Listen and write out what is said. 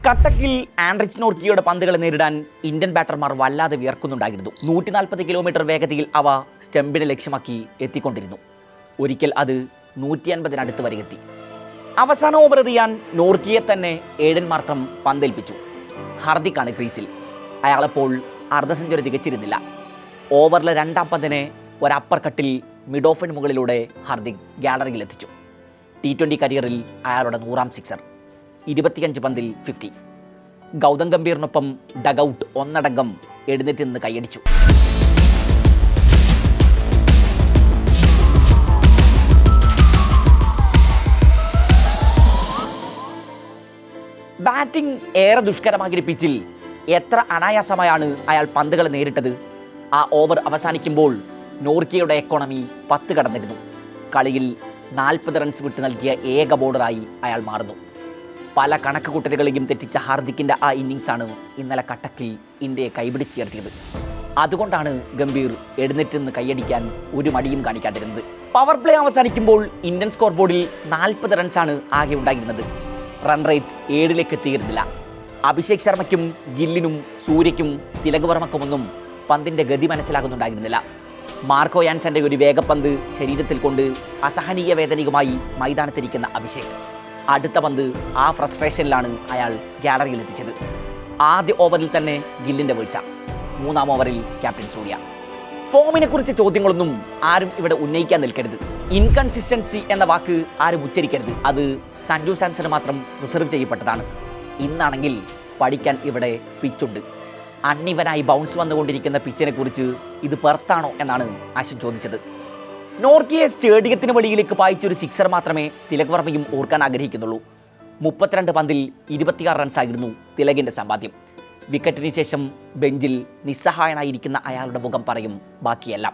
കട്ടക്കിൽ Anrich നോർക്കിയുടെ പന്തുകളെ നേരിടാൻ Indian ബാറ്റർമാർ വല്ലാതെ വിയർക്കുന്നുണ്ടായിരുന്നു. 140 kilometre വേഗതയിൽ അവ സ്റ്റംപിനെ ലക്ഷ്യമാക്കി എത്തിക്കൊണ്ടിരുന്നു. ഒരിക്കൽ അത് 150-അടുത്ത് വരെ എത്തി. അവസാന ഓവർ എറിയാൻ നോർക്കിയെ തന്നെ ഏഡൻ മാർക്രം പന്തേൽപ്പിച്ചു. ഹാർദിക്കാണ് ക്രീസിൽ. അയാളപ്പോൾ അർദ്ധ സെഞ്ചുറി തികച്ചിരുന്നില്ല. ഓവറിലെ രണ്ടാം പന്തിനെ ഒരപ്പർ കട്ടിൽ മിഡ് ഓഫിന് മുകളിലൂടെ ഹാർദിക് ഗാലറിയിൽ എത്തിച്ചു. T20 കരിയറിൽ അയാളുടെ 100ാം സിക്സർ. 25 പന്തിൽ 50. ഗൗതം ഗംഭീറിനൊപ്പം ഡഗൌട്ട് ഒന്നടങ്കം എഴുന്നേറ്റ് നിന്ന് കൈയടിച്ചു. ബാറ്റിംഗ് ഏറെ ദുഷ്കരമാകിയ പിച്ചിൽ എത്ര അനായാസമായാണ് അയാൾ പന്തുകൾ നേരിട്ടത്. ആ ഓവർ അവസാനിക്കുമ്പോൾ നോർക്കിയുടെ എക്കോണമി 10 കടന്നിരുന്നു. കളിയിൽ 40 റൺസ് വിട്ട് നൽകിയ ഏക ബോളറായി അയാൾ മാറുന്നു. പല കണക്കുകൂട്ടലുകളെയും തെറ്റിച്ച ഹാർദിക്കിൻ്റെ ആ ഇന്നിങ്സാണ് ഇന്നലെ കട്ടക്കിൽ ഇന്ത്യയെ കൈപിടിച്ചുയർത്തിയത്. അതുകൊണ്ടാണ് ഗംഭീർ എഴുന്നേറ്റ് നിന്ന് കൈയടിക്കാൻ ഒരു മടിയും കാണിക്കാതിരുന്നത്. പവർ പ്ലേ അവസാനിക്കുമ്പോൾ ഇന്ത്യൻ സ്കോർ ബോർഡിൽ 40 റൺസാണ് ആകെ ഉണ്ടായിരുന്നത്. റൺ റേറ്റ് 7ലേക്ക് എത്തിയിരുന്നില്ല. അഭിഷേക് ശർമ്മയ്ക്കും ഗില്ലിനും സൂര്യയ്ക്കും തിലക് വർമ്മക്കുമൊന്നും പന്തിൻ്റെ ഗതി മനസ്സിലാകുന്നുണ്ടായിരുന്നില്ല. മാർക്കോ യാൻസന്റെ ഒരു വേഗപ്പന്ത് ശരീരത്തിൽ കൊണ്ട് അസഹനീയ വേദനയുമായി മൈതാനത്തിരിക്കുന്ന അഭിഷേക് അടുത്ത പന്ത് ആ ഫ്രസ്ട്രേഷനിലാണ് അയാൾ ഗാലറിയിൽ എത്തിച്ചത്. ആദ്യ ഓവറിൽ തന്നെ ഗില്ലിൻ്റെ വീഴ്ച. 3ാം ഓവറിൽ ക്യാപ്റ്റൻ സൂര്യ. ഫോമിനെ കുറിച്ച് ചോദ്യങ്ങളൊന്നും ആരും ഇവിടെ ഉന്നയിക്കാൻ നിൽക്കരുത്. ഇൻകൺസിസ്റ്റൻസി എന്ന വാക്ക് ആരും ഉച്ചരിക്കരുത്. അത് സഞ്ജു സാംസണ് മാത്രം റിസർവ് ചെയ്യപ്പെട്ടതാണ്. ഇന്നാണെങ്കിൽ പഠിക്കാൻ ഇവിടെ പിച്ചുണ്ട്. അൺഇവനായി ബൗൺസ് വന്നുകൊണ്ടിരിക്കുന്ന പിച്ചിനെ കുറിച്ച് ഇത് പെർത്താണോ എന്നാണ് ആശൻ ചോദിച്ചത്. നോർക്കിയെ സ്റ്റേഡിയത്തിന് വെളിയിലേക്ക് പായിച്ചൊരു സിക്സർ മാത്രമേ തിലക് വർമ്മയും ഓർക്കാൻ ആഗ്രഹിക്കുന്നുള്ളൂ. 32 പന്തിൽ 26 റൺസായിരുന്നു തിലകിൻ്റെ സമ്പാദ്യം. വിക്കറ്റിന് ശേഷം ബെഞ്ചിൽ നിസ്സഹായനായിരിക്കുന്ന അയാളുടെ മുഖം പറയും ബാക്കിയെല്ലാം.